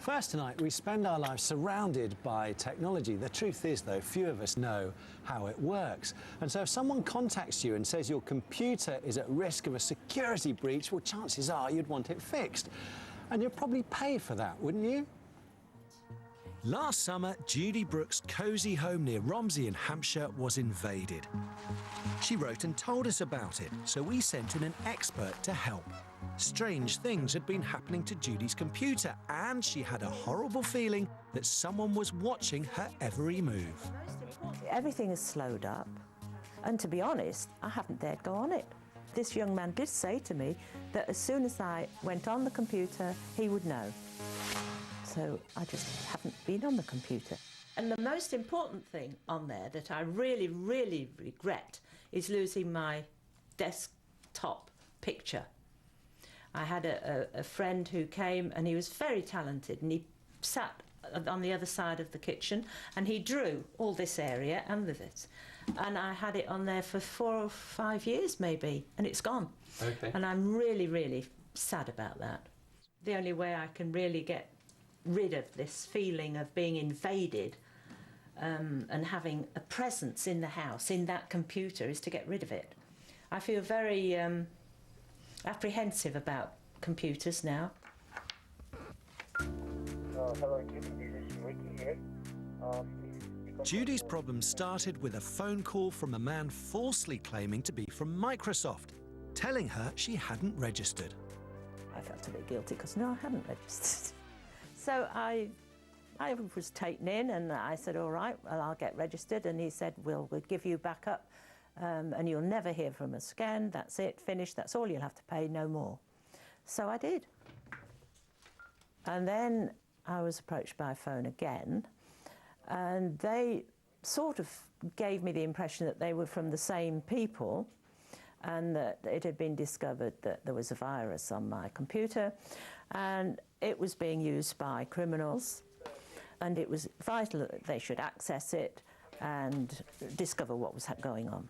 First tonight, we spend our lives surrounded by technology. The truth is, though, few of us know how it works. And so if someone contacts you and says your computer is at risk of a security breach, well, chances are you'd want it fixed. And you'd probably pay for that, wouldn't you? Last summer, Judy Brooks' cosy home near Romsey in Hampshire was invaded. She wrote and told us about it, so we sent in an expert to help. Strange things had been happening to Judy's computer, and she had a horrible feeling that someone was watching her every move. Everything is slowed up, and to be honest, I haven't dared go on it. This young man did say to me that as soon as I went on the computer, he would know. So I just haven't been on the computer. And the most important thing on there that I really, really regret is losing my desktop picture. I had a friend who came, and he was very talented, and he sat on the other side of the kitchen and he drew all this area and this. And I had it on there for 4 or 5 years maybe, and it's gone. Okay. And I'm really, really sad about that. The only way I can really get rid of this feeling of being invaded and having a presence in the house, in that computer, is to get rid of it. I feel very apprehensive about computers now. Hello, Judy. This is Ricky here. Judy's problem started with a phone call from a man falsely claiming to be from Microsoft, telling her she hadn't registered. I felt a bit guilty because, no, I hadn't registered. So I was taken in, and I said, all right, well, I'll get registered. And he said, we'll give you backup, and you'll never hear from us again. That's it, finished. That's all you'll have to pay, no more. So I did. And then I was approached by phone again, and they sort of gave me the impression that they were from the same people, and that it had been discovered that there was a virus on my computer, and it was being used by criminals, and it was vital that they should access it and discover what was going on.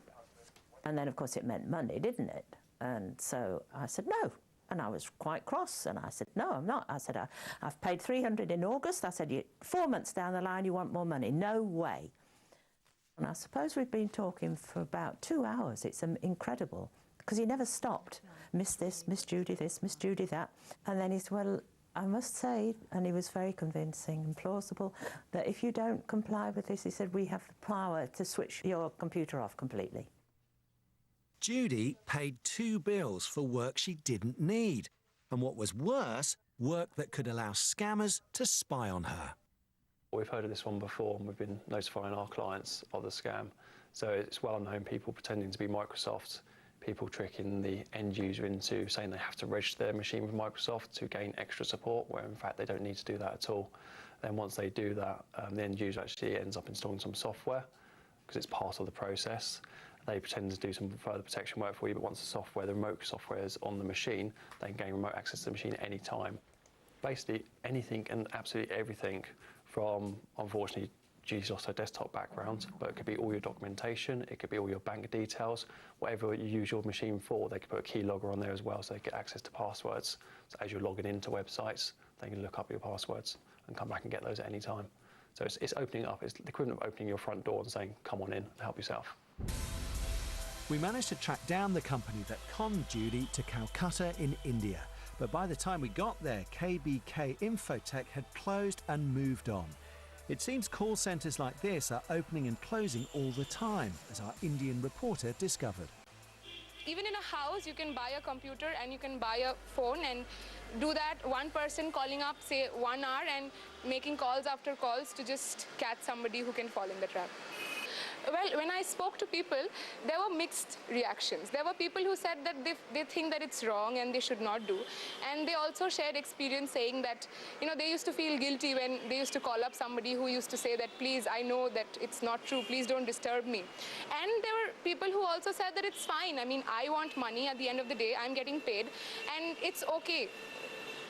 And then, of course, it meant money, didn't it? And so I said no, and I was quite cross, and I said, no, I'm not. I said, I've paid $300 in August. I said, 4 months down the line, you want more money. No way. And I suppose we've been talking for about 2 hours. It's incredible, because he never stopped. Miss this, Miss Judy this, Miss Judy that. And then he said, well, I must say, and he was very convincing and plausible, that if you don't comply with this, he said, we have the power to switch your computer off completely. Judy paid 2 bills for work she didn't need, and what was worse, work that could allow scammers to spy on her. We've heard of this one before, and we've been notifying our clients of the scam. So it's well known, people pretending to be Microsoft, people tricking the end user into saying they have to register their machine with Microsoft to gain extra support, where in fact they don't need to do that at all. Then once they do that, the end user actually ends up installing some software, because it's part of the process. They pretend to do some further protection work for you, but once the software, the remote software is on the machine, they can gain remote access to the machine at any time. Basically anything and absolutely everything from, unfortunately, Judy's lost her desktop background, but it could be all your documentation, it could be all your bank details, whatever you use your machine for. They could put a keylogger on there as well, so they get access to passwords. So as you're logging into websites, they can look up your passwords and come back and get those at any time. So it's opening up, it's the equivalent of opening your front door and saying, come on in and help yourself. We managed to track down the company that conned Judy to Calcutta in India. But by the time we got there, KBK Infotech had closed and moved on. It seems call centres like this are opening and closing all the time, as our Indian reporter discovered. Even in a house, you can buy a computer and you can buy a phone and do that, one person calling up, say, 1 hour and making calls after calls to just catch somebody who can fall in the trap. Well, when I spoke to people, there were mixed reactions. There were people who said that they think that it's wrong and they should not do. And they also shared experience saying that, they used to feel guilty when they used to call up somebody who used to say that, please, I know that it's not true, please don't disturb me. And there were people who also said that it's fine. I mean, I want money at the end of the day, I'm getting paid, and it's okay.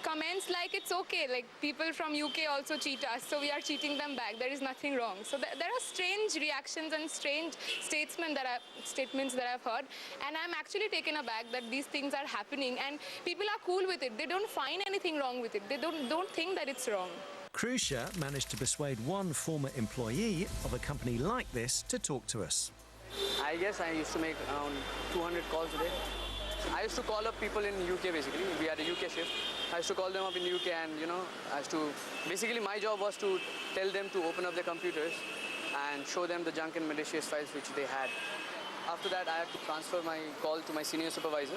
Comments like it's okay, like people from UK also cheat us, so we are cheating them back, there is nothing wrong. So there are strange reactions and strange statements that I've heard, and I'm actually taken aback that these things are happening and people are cool with it. They don't find anything wrong with it. They don't think that it's wrong. Crucia managed to persuade one former employee of a company like this to talk to us. I guess I used to make around 200 calls a day. I used to call up people in UK basically. We had a UK shift. I used to call them up in UK and, I used to... Basically, my job was to tell them to open up their computers and show them the junk and malicious files which they had. After that, I had to transfer my call to my senior supervisor.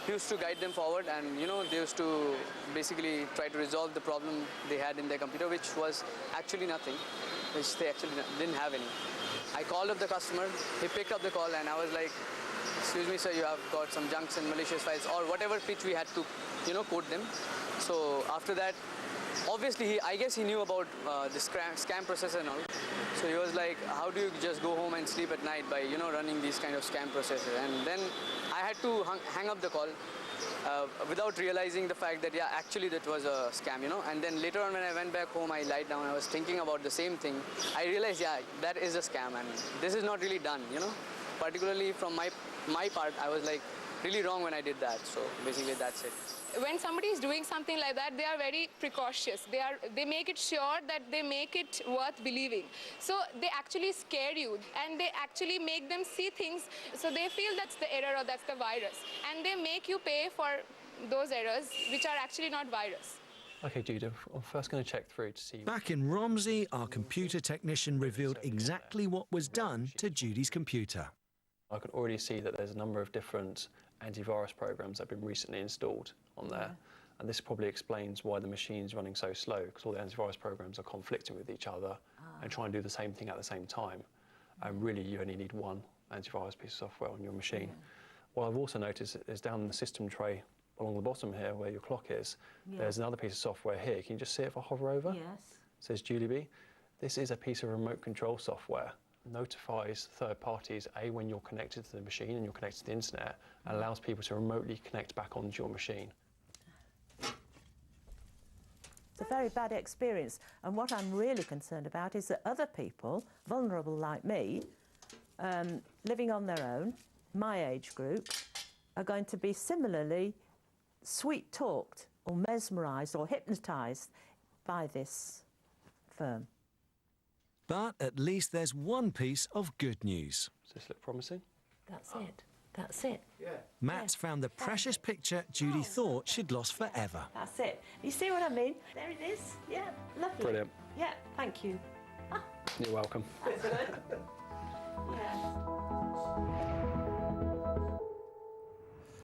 He used to guide them forward and, they used to basically try to resolve the problem they had in their computer, which was actually nothing, which they actually didn't have any. I called up the customer, he picked up the call and I was like, excuse me sir, you have got some junks and malicious files or whatever pitch we had to, quote them. So after that, obviously I guess he knew about the scam process and all. So he was like, how do you just go home and sleep at night by, running these kind of scam processes? And then I had to hang up the call without realizing the fact that, yeah, actually that was a scam, And then later on when I went back home, I lied down, I was thinking about the same thing. I realized, yeah, that is a scam and this is not really done, Particularly from my part, I was like really wrong when I did that. So basically that's it. When somebody is doing something like that, they are very precautious. They make it sure that they make it worth believing. So they actually scare you and they actually make them see things. So they feel that's the error or that's the virus. And they make you pay for those errors, which are actually not virus. OK, Judy, I'm first going to check through to see... Back in Romsey, our computer technician revealed exactly what was done to Judy's computer. I can already see that there's a number of different antivirus programs that have been recently installed on there. And this probably explains why the machine's running so slow, because all the antivirus programs are conflicting with each other and trying to do the same thing at the same time. And really, you only need one antivirus piece of software on your machine. What I've also noticed is down in the system tray along the bottom here, where your clock is, there's another piece of software here. Can you just see it if I hover over? Yes. It says Julie B. This is a piece of remote control software. Notifies third parties, A, when you're connected to the machine and you're connected to the internet, and allows people to remotely connect back onto your machine. It's a very bad experience. And what I'm really concerned about is that other people, vulnerable like me, living on their own, my age group, are going to be similarly sweet-talked or mesmerised or hypnotised by this firm. But at least there's one piece of good news. Does this look promising? That's it. That's it. Yeah. Matt's found the precious picture Judy thought she'd lost forever. That's it. You see what I mean? There it is. Yeah, lovely. Brilliant. Yeah, thank you. You're welcome. That's good. Yeah.